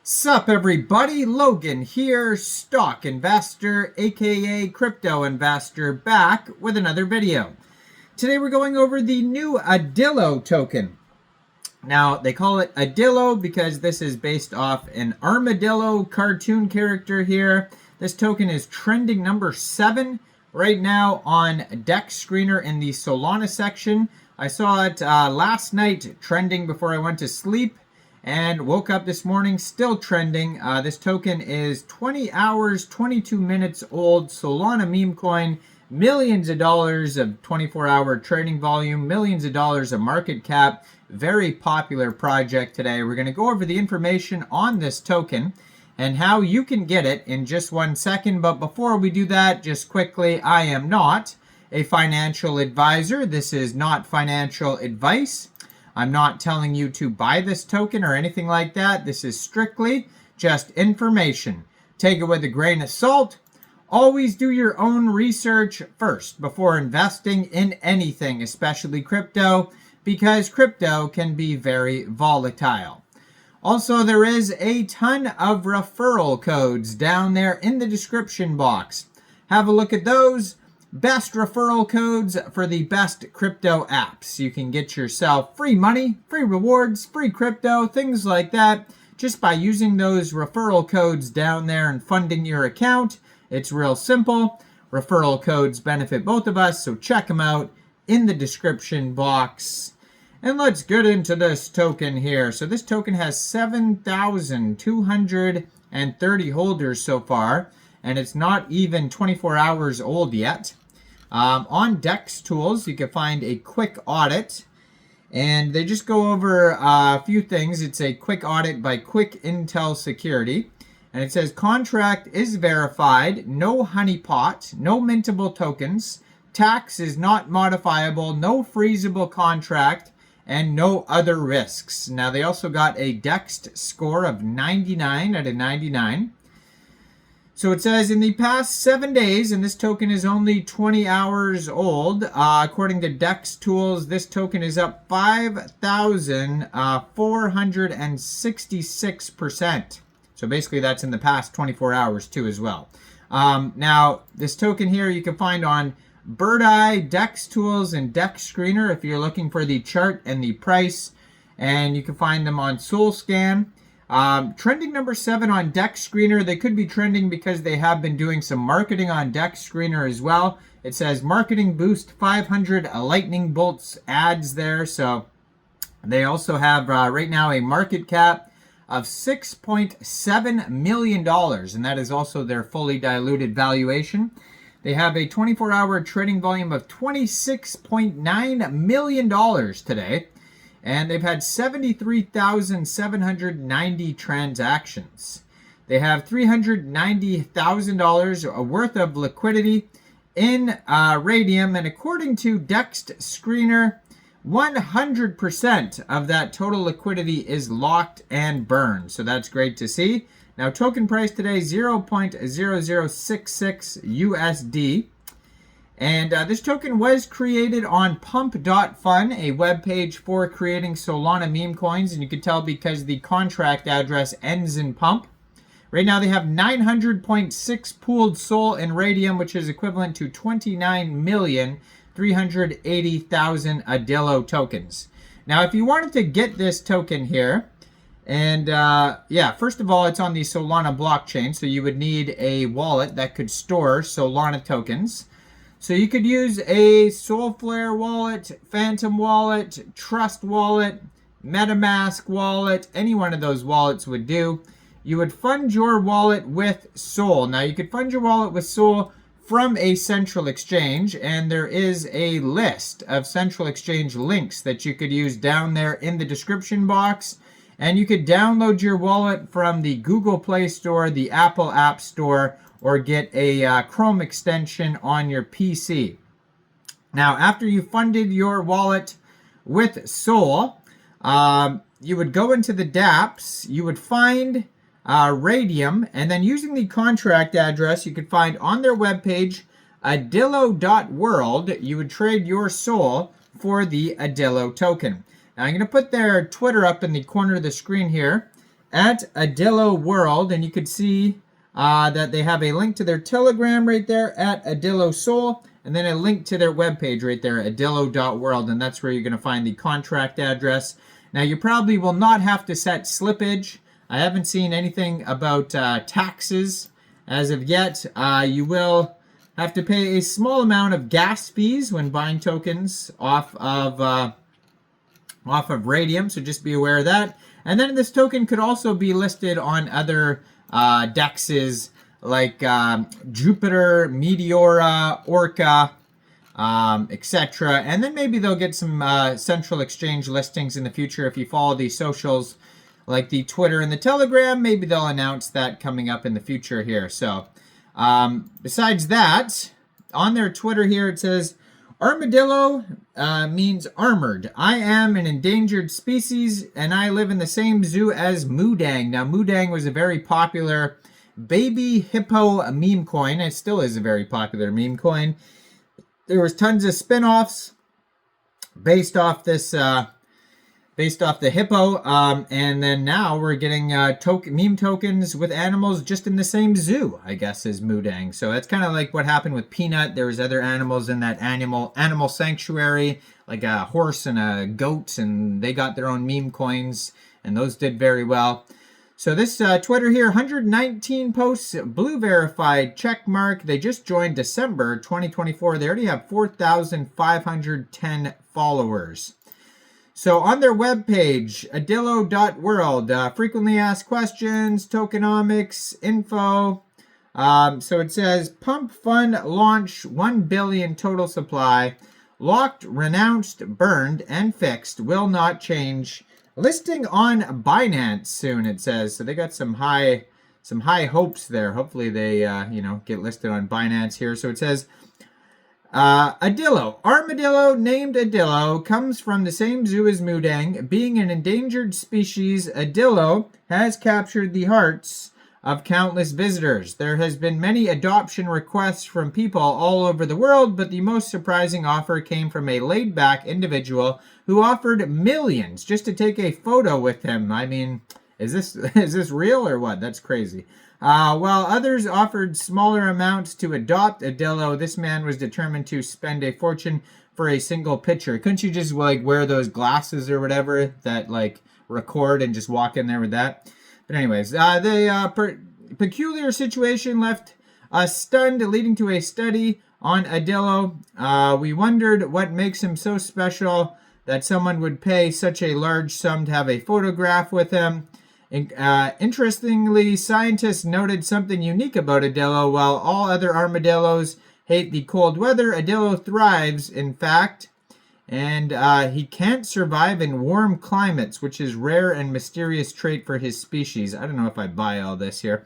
Sup everybody, Logan here, stock investor aka crypto investor, back with another video. Today we're going over the new Adillo token. Now they call it Adillo because this is based off an Armadillo cartoon character here. This token is trending number 7 right now on Deck Screener in the Solana section. I saw it last night trending before I went to sleep. And woke up this morning still trending. This token is 20 hours, 22 minutes old. Solana Memecoin, millions of dollars of 24-hour trading volume, millions of dollars of market cap. Very popular project today. We're going to go over the information on this token and how you can get it in just 1 second. But before we do that, just quickly, I am not a financial advisor. This is not financial advice. I'm not telling you to buy this token or anything like that. This is strictly just information. Take it with a grain of salt. Always do your own research first before investing in anything, especially crypto, because crypto can be very volatile. Also, there is a ton of referral codes down there in the description box. Have a look at those. Best referral codes for the best crypto apps. You can get yourself free money, free rewards, free crypto, things like that, just by using those referral codes down there and funding your account. It's real simple. Referral codes benefit both of us, so check them out in the description box. And let's get into this token here. So this token has 7,230 holders so far, and it's not even 24 hours old yet. On Dex Tools, you can find a quick audit, and they just go over a few things. It's a quick audit by Quick Intel Security, and it says contract is verified, no honeypot, no mintable tokens, tax is not modifiable, no freezable contract, and no other risks. Now they also got a Dex score of 99 out of 99. So it says in the past 7 days, and this token is only 20 hours old, according to Dex Tools, this token is up 5,466%. So basically that's in the past 24 hours too as well. Now, this token here you can find on Bird Eye, Dex Tools, and Dex Screener if you're looking for the chart and the price. And you can find them on SoulScan. Trending number 7 on Dex Screener. They could be trending because they have been doing some marketing on Dex Screener as well. It says marketing boost 500 lightning bolts ads there. So they also have right now a market cap of $6.7 million, and that is also their fully diluted valuation. They have a 24-hour trading volume of $26.9 million today. And they've had 73,790 transactions. They have $390,000 worth of liquidity in Raydium. And according to Dex Screener, 100% of that total liquidity is locked and burned. So that's great to see. Now, token price today, 0.0066 USD. And this token was created on pump.fun, a web page for creating Solana meme coins. And you can tell because the contract address ends in pump. Right now they have 900.6 pooled SOL in Raydium, which is equivalent to 29,380,000 Adillo tokens. Now, if you wanted to get this token here, and yeah, first of all, it's on the Solana blockchain. So you would need a wallet that could store Solana tokens. So you could use a Solflare wallet, Phantom wallet, Trust wallet, MetaMask wallet. Any one of those wallets would do. You would fund your wallet with Sol. Now you could fund your wallet with Sol from a central exchange, and there is a list of central exchange links that you could use down there in the description box. And you could download your wallet from the Google Play Store, the Apple App Store, or get a Chrome extension on your PC. Now, after you funded your wallet with Sol, you would go into the dApps, you would find Raydium, and then using the contract address you could find on their webpage, adillo.world, you would trade your Sol for the Adillo token. Now, I'm going to put their Twitter up in the corner of the screen here. at Adillo World, and you could see that they have a link to their Telegram right there at Adillo Soul, and then a link to their webpage right there, adillo.world, and that's where you're going to find the contract address. Now, you probably will not have to set slippage. I haven't seen anything about taxes as of yet. You will have to pay a small amount of gas fees when buying tokens off of Raydium, so just be aware of that. And then this token could also be listed on other dexes like Jupiter, Meteora, Orca, etc. And then maybe they'll get some central exchange listings in the future. If you follow the socials like the Twitter and the Telegram, maybe they'll announce that coming up in the future here. So besides that, on their Twitter here it says, Armadillo means armored. I am an endangered species, and I live in the same zoo as Deng. Now, Deng was a very popular baby hippo meme coin. It still is a very popular meme coin. There was tons of spin-offs based off this, based off the hippo, and then now we're getting meme tokens with animals just in the same zoo, I guess, as Deng. So that's kind of like what happened with Peanut. There was other animals in that animal sanctuary, like a horse and a goat, and they got their own meme coins, and those did very well. So this Twitter here, 119 posts, blue verified, check mark. They just joined December 2024. They already have 4,510 followers. So on their webpage, adillo.world, frequently asked questions, tokenomics, info. So it says, pump fund launch 1 billion total supply, locked, renounced, burned, and fixed, will not change. Listing on Binance soon, it says. So they got some high hopes there. Hopefully they, get listed on Binance here. So it says, Adillo. Armadillo, named Adillo, comes from the same zoo as Deng. Being an endangered species, Adillo has captured the hearts of countless visitors. There has been many adoption requests from people all over the world, but the most surprising offer came from a laid-back individual who offered millions just to take a photo with him. I mean, is this real or what? That's crazy. While others offered smaller amounts to adopt Adillo, this man was determined to spend a fortune for a single picture. Couldn't you just like wear those glasses or whatever that like record and just walk in there with that? But anyways, the peculiar situation left us stunned, leading to a study on Adillo. We wondered what makes him so special that someone would pay such a large sum to have a photograph with him. Interestingly, scientists noted something unique about Adillo. While all other armadillos hate the cold weather, Adillo thrives, in fact, and he can't survive in warm climates, which is rare and mysterious trait for his species. I don't know if I buy all this here,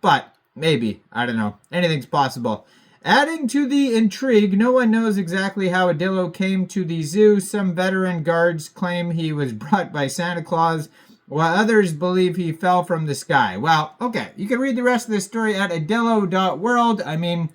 but maybe. I don't know. Anything's possible. Adding to the intrigue, no one knows exactly how Adillo came to the zoo. Some veteran guards claim he was brought by Santa Claus, while others believe he fell from the sky. Well, okay, you can read the rest of this story at adillo.world. I mean,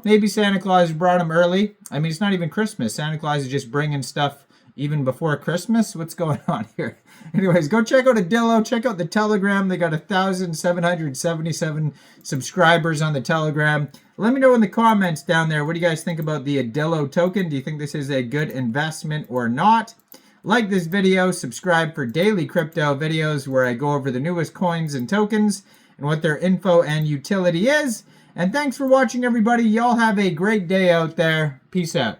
maybe Santa Claus brought him early. I mean, it's not even Christmas. Santa Claus is just bringing stuff even before Christmas. What's going on here? Anyways, go check out Adillo. Check out the Telegram. They got 1,777 subscribers on the Telegram. Let me know in the comments down there, what do you guys think about the Adillo token? Do you think this is a good investment or not? Like this video, subscribe for daily crypto videos where I go over the newest coins and tokens and what their info and utility is. And thanks for watching, everybody. Y'all have a great day out there. Peace out.